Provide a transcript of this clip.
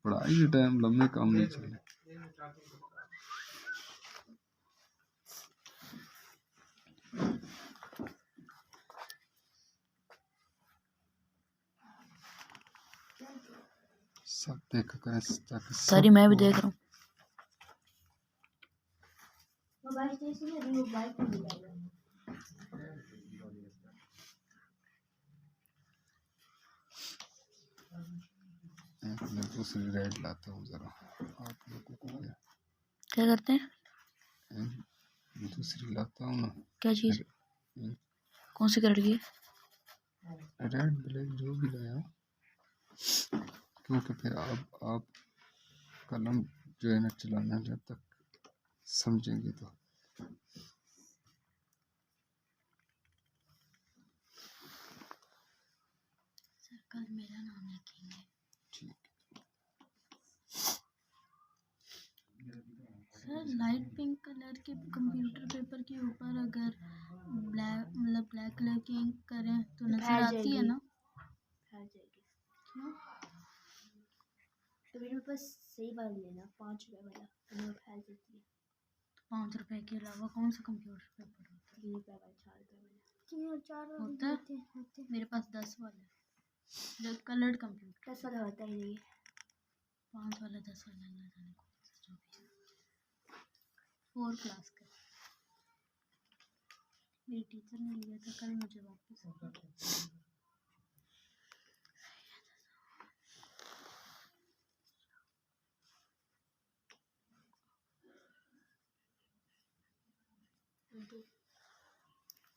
पढ़ाई के टाइम लंबे काम नहीं चले। सब देखा करें ताकि सारी मैं भी देख रहा हूँ। मैं दूसरी रेड लाता हूँ जरा आप लोगों को। क्या करते हैं? दूसरी लाता हूँ ना। क्या चीज़? कौन सी कलर की है? रेड ब्लैक जो भी लाया, क्योंकि फिर आप कलम जो है ना चलाना जब तक समझेंगे तो। सर कल मेरा नाम लिखेंगे। ठीक। सर लाइट पिंक कलर के कंप्यूटर पेपर के ऊपर अगर ब्लैक कलर की इंक करें तो नजर आती है ना? फैल जाएगी। क्यों? तो मेरे पास सही वाला लेना, 5 रुपए वाला, तो फैल जाती है। 5 रुपए के अलावा कौन सा कंप्यूटर पेपर होता है? 3 रुपए वाला, 4 रुपए वाला, 3 और 4 होता है? मेरे पास 10 वाला है, जो कलर्ड कंप्यूटर। 10 वाला होता ही नहीं। 5 वाला 10 वाला ना जाने कौन सा 4 क्लास का। मेरी टीचर ने लिया था कल, मुझे वापस